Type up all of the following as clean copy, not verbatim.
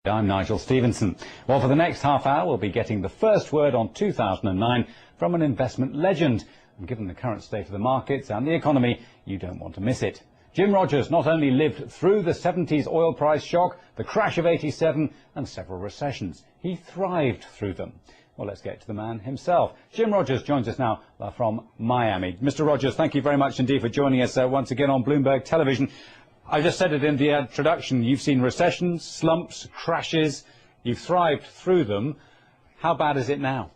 I'm Nigel Stevenson. Well, for the next half hour, we'll be getting the first word on 2009 from an investment legend. And given the current state of the markets and the economy, you don't want to miss it. Jim Rogers not only lived through the 70s oil price shock, the crash of '87 and several recessions, he thrived through them. Well, let's get to the man himself. Jim Rogers joins us now from Miami. Mr. Rogers, thank you very much indeed for joining us once again on Bloomberg Television. I just said it in the introduction, you've seen recessions, slumps, crashes, you've thrived through them. How bad is it now?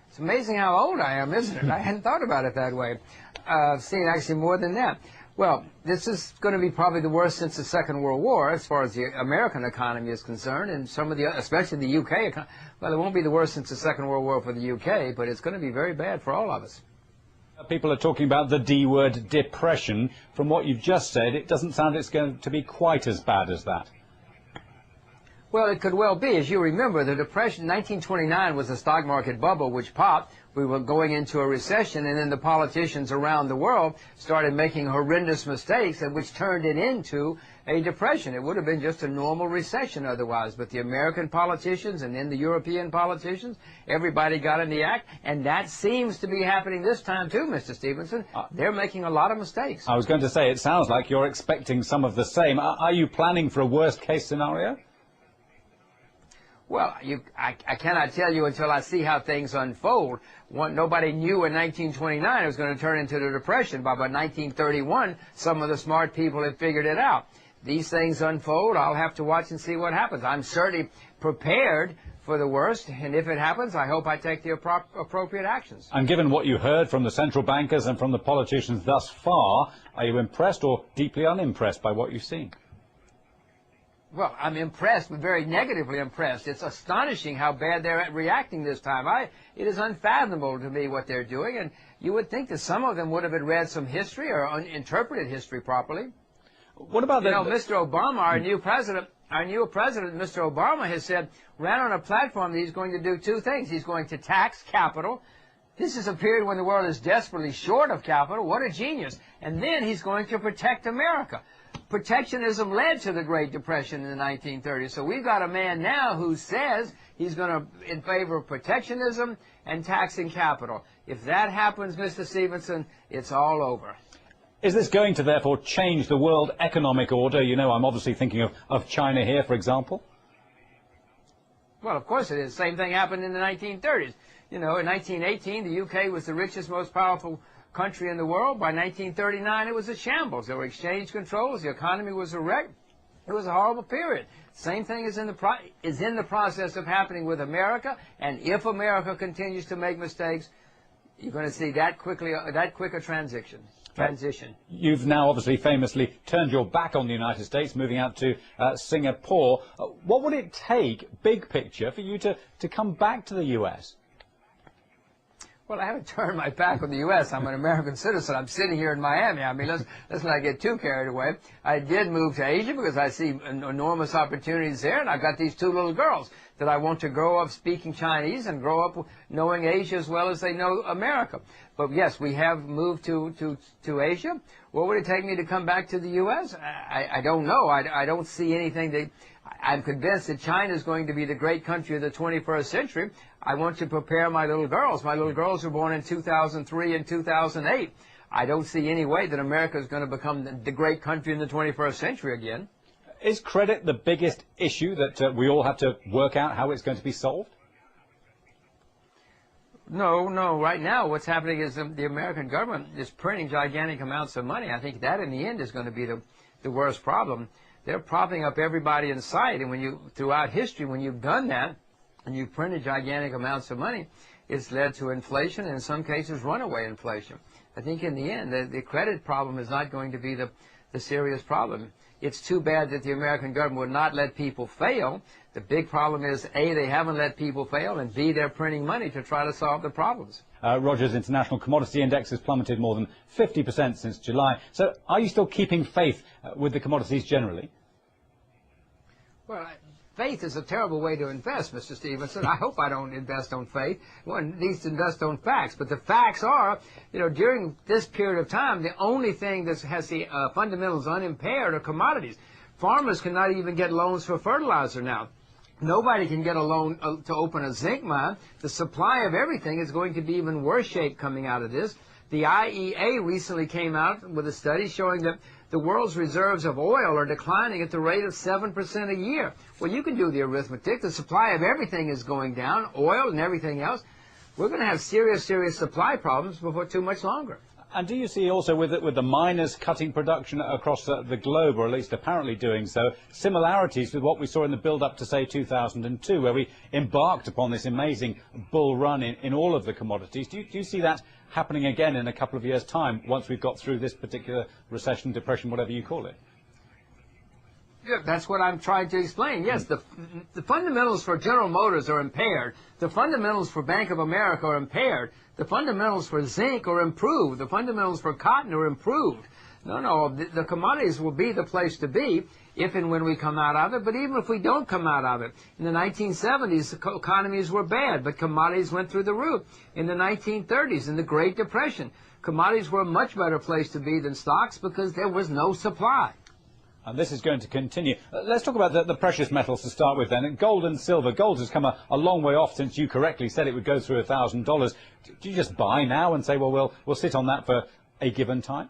It's amazing how old I am, isn't it? I hadn't thought about it that way. I've seen actually more than that. Well, this is going to be probably the worst since the Second World War as far as the American economy is concerned, and some of the, especially the UK, well, it won't be the worst since the Second World War for the UK, but it's going to be very bad for all of us. People are talking about the D word, depression. From what you've just said, it doesn't sound it's going to be quite as bad as that. Well, it could well be. As you remember, the Depression, 1929 was a stock market bubble which popped. We were going into a recession, and then the politicians around the world started making horrendous mistakes, and which turned it into a depression. It would have been just a normal recession otherwise, but the American politicians and then the European politicians, everybody got in the act, and that seems to be happening this time too, Mr. Stevenson. They're making a lot of mistakes. I was going to say, it sounds like you're expecting some of the same. Are you planning for a worst-case scenario? Well, I cannot tell you until I see how things unfold. Nobody knew in 1929 it was going to turn into the Depression. By about 1931, some of the smart people had figured it out. These things unfold. I'll have to watch and see what happens. I'm certainly prepared for the worst, and if it happens, I hope I take the appropriate actions. And given what you heard from the central bankers and from the politicians thus far, are you impressed or deeply unimpressed by what you've seen? Well, I'm impressed, but very negatively impressed. It's astonishing how bad they're reacting this time. It is unfathomable to me what they're doing, and you would think that some of them would have read some history or interpreted history properly. What about you know, Mr. Obama, our new president, Mr. Obama, has said, ran on a platform that he's going to do two things. He's going to tax capital. This is a period when the world is desperately short of capital. What a genius. And then he's going to protect America. Protectionism led to the Great Depression in the 1930s. So we've got a man now who says he's going to in favor of protectionism and taxing capital. If that happens, Mr. Stevenson, it's all over. Is this going to therefore change the world economic order? You know, I'm obviously thinking of China here, for example. Well, of course it is. Same thing happened in the 1930s. You know, in 1918, the UK was the richest, most powerful country in the world. By 1939, it was a shambles. There were exchange controls. The economy was a wreck. It was a horrible period. Same thing is in the process of happening with America. And if America continues to make mistakes, you're going to see that quick a transition. You've now obviously famously turned your back on the United States, moving out to Singapore. What would it take, big picture, for you to come back to the U.S.? Well, I haven't turned my back on the U.S. I'm an American citizen. I'm sitting here in Miami. I mean, let's not get too carried away. I did move to Asia because I see enormous opportunities there, and I've got these two little girls that I want to grow up speaking Chinese and grow up knowing Asia as well as they know America. But yes, we have moved to Asia. What would it take me to come back to the U.S.? I don't know. I don't see anything that... I'm convinced that China is going to be the great country of the 21st century. I want to prepare my little girls. My little girls were born in 2003 and 2008. I don't see any way that America is going to become the great country in the 21st century again. Is credit the biggest issue that we all have to work out how it's going to be solved? No. Right now, what's happening is the American government is printing gigantic amounts of money. I think that, in the end, is going to be the worst problem. They're propping up everybody in sight, and throughout history, when you've done that, and you've printed gigantic amounts of money, it's led to inflation, and in some cases, runaway inflation. I think in the end, the credit problem is not going to be the serious problem. It's too bad that the American government would not let people fail. The big problem is, A, they haven't let people fail, and B, they're printing money to try to solve the problems. Rogers International Commodity Index has plummeted more than 50% since July. So are you still keeping faith with the commodities generally? Well, faith is a terrible way to invest, Mr. Stevenson. I hope I don't invest on faith. One needs to invest on facts. But the facts are, you know, during this period of time, the only thing that has the fundamentals unimpaired are commodities. Farmers cannot even get loans for fertilizer now. Nobody can get a loan to open a zinc mine. The supply of everything is going to be even worse shape coming out of this. The IEA recently came out with a study showing that the world's reserves of oil are declining at the rate of 7% a year. Well, you can do the arithmetic. The supply of everything is going down, oil and everything else. We're going to have serious, serious supply problems before too much longer. And do you see also with the miners cutting production across the globe, or at least apparently doing so, similarities with what we saw in the build-up to, say, 2002, where we embarked upon this amazing bull run in all of the commodities? Do you see that happening again in a couple of years' time, once we've got through this particular recession, depression, whatever you call it? Yeah, that's what I'm trying to explain. Yes, the fundamentals for General Motors are impaired. The fundamentals for Bank of America are impaired. The fundamentals for zinc are improved. The fundamentals for cotton are improved. No, the commodities will be the place to be if and when we come out of it, but even if we don't come out of it. In the 1970s, the economies were bad, but commodities went through the roof. In the 1930s, in the Great Depression, commodities were a much better place to be than stocks because there was no supply. And this is going to continue. Let's talk about the precious metals to start with then. And gold and silver. Gold has come a long way off since you correctly said it would go through $1,000. Do you just buy now and say, well, we'll sit on that for a given time?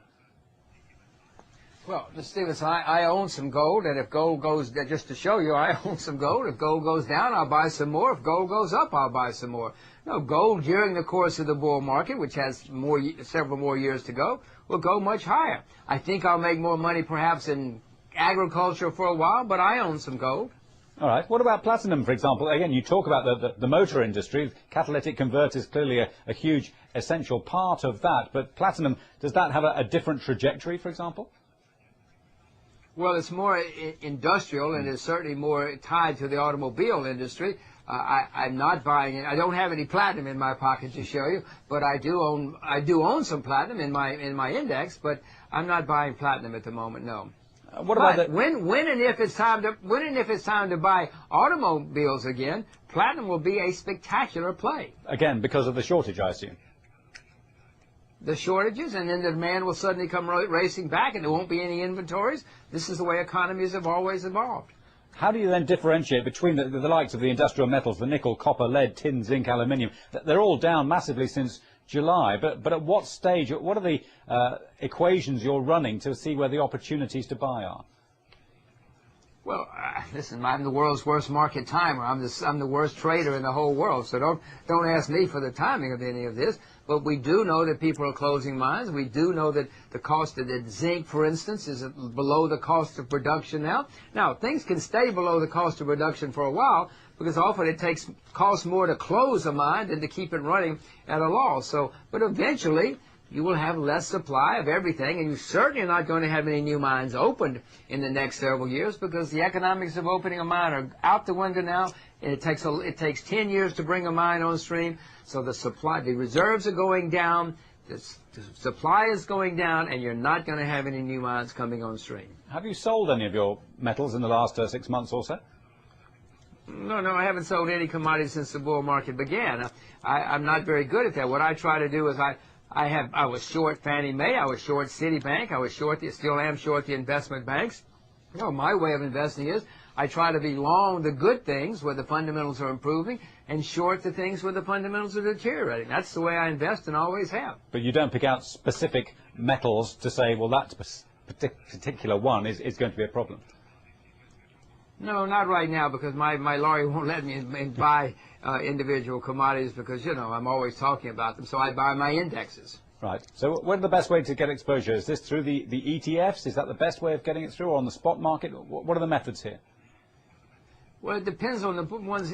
Well, Mr. Stevenson, I own some gold, and if gold goes, just to show you, I own some gold. If gold goes down, I'll buy some more. If gold goes up, I'll buy some more. No, gold during the course of the bull market, which has several more years to go, will go much higher. I think I'll make more money perhaps in agriculture for a while, but I own some gold. All right. What about platinum, for example? Again, you talk about the motor industry. Catalytic converter is clearly a huge essential part of that. But platinum, does that have a different trajectory, for example? Well, it's more industrial and is certainly more tied to the automobile industry. I'm not buying it. I don't have any platinum in my pocket to show you, but I do own some platinum in my index, but I'm not buying platinum at the moment. No. What about when and if it's time to buy automobiles again, platinum will be a spectacular play. Again, because of the shortage, I assume. The shortages, and then the demand will suddenly come racing back, and there won't be any inventories. This is the way economies have always evolved. How do you then differentiate between the likes of the industrial metals, the nickel, copper, lead, tin, zinc, aluminium? They're all down massively since July, but at what stage, what are the equations you're running to see where the opportunities to buy are? Well, listen, I'm the world's worst market timer. I'm the worst trader in the whole world, so don't ask me for the timing of any of this. But we do know that people are closing mines. We do know that the cost of the zinc, for instance, is below the cost of production now. Now, things can stay below the cost of production for a while, because often it costs more to close a mine than to keep it running at a loss. So, but eventually, you will have less supply of everything, and you're certainly not going to have any new mines opened in the next several years, because the economics of opening a mine are out the window now, and it takes 10 years to bring a mine on stream. So the reserves are going down, the supply is going down, and you're not going to have any new mines coming on stream. Have you sold any of your metals in the last 6 months or so? No, I haven't sold any commodities since the bull market began. I'm not very good at that. What I try to do is I was short Fannie Mae, I was short Citibank, still am short the investment banks. No, my way of investing is I try to be long the good things where the fundamentals are improving and short the things where the fundamentals are deteriorating. That's the way I invest and always have. But you don't pick out specific metals to say, well, that particular one is going to be a problem. No, not right now, because my lawyer won't let me buy individual commodities because, I'm always talking about them, so I buy my indexes. Right. So what are the best way to get exposure? Is this through the ETFs? Is that the best way of getting it through, or on the spot market? What are the methods here? Well, it depends on one's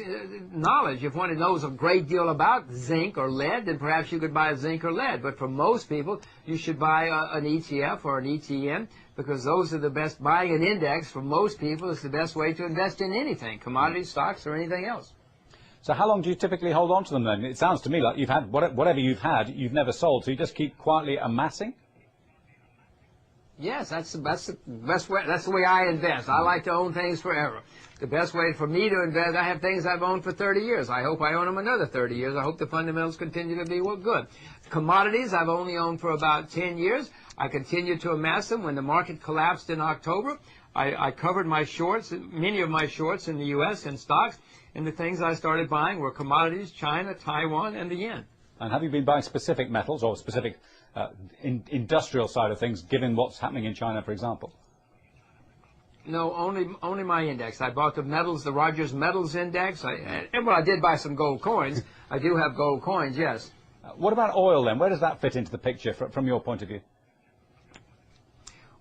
knowledge. If one knows a great deal about zinc or lead, then perhaps you could buy zinc or lead. But for most people, you should buy an ETF or an ETN, because those are the best. Buying an index for most people is the best way to invest in anything, commodities, stocks, or anything else. So how long do you typically hold on to them then? It sounds to me like you've had whatever you've had, you've never sold, so you just keep quietly amassing? Yes, that's the best way. That's the way I invest. I like to own things forever. The best way for me to invest, I have things I've owned for 30 years. I hope I own them another 30 years. I hope the fundamentals continue to be good. Commodities I've only owned for about 10 years. I continue to amass them. When the market collapsed in October, I covered my shorts, many of my shorts in the U.S. in stocks, and the things I started buying were commodities, China, Taiwan, and the yen. And have you been buying specific metals or specific industrial side of things, given what's happening in China, for example? No, only my index. I bought the metals, the Rogers Metals Index. I did buy some gold coins. I do have gold coins, yes. What about oil then? Where does that fit into the picture from your point of view?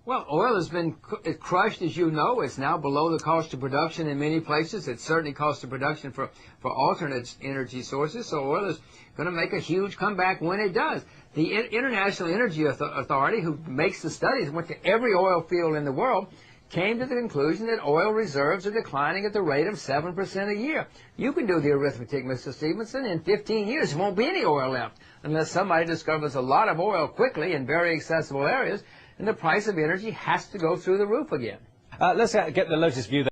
Well, oil has been crushed, as you know. It's now below the cost of production in many places. It's certainly cost of production for alternate energy sources. So oil is going to make a huge comeback when it does. The International Energy Authority, who makes the studies, went to every oil field in the world, came to the conclusion that oil reserves are declining at the rate of 7% a year. You can do the arithmetic, Mr. Stevenson. In 15 years, there won't be any oil left unless somebody discovers a lot of oil quickly in very accessible areas, and the price of energy has to go through the roof again. Let's get the latest view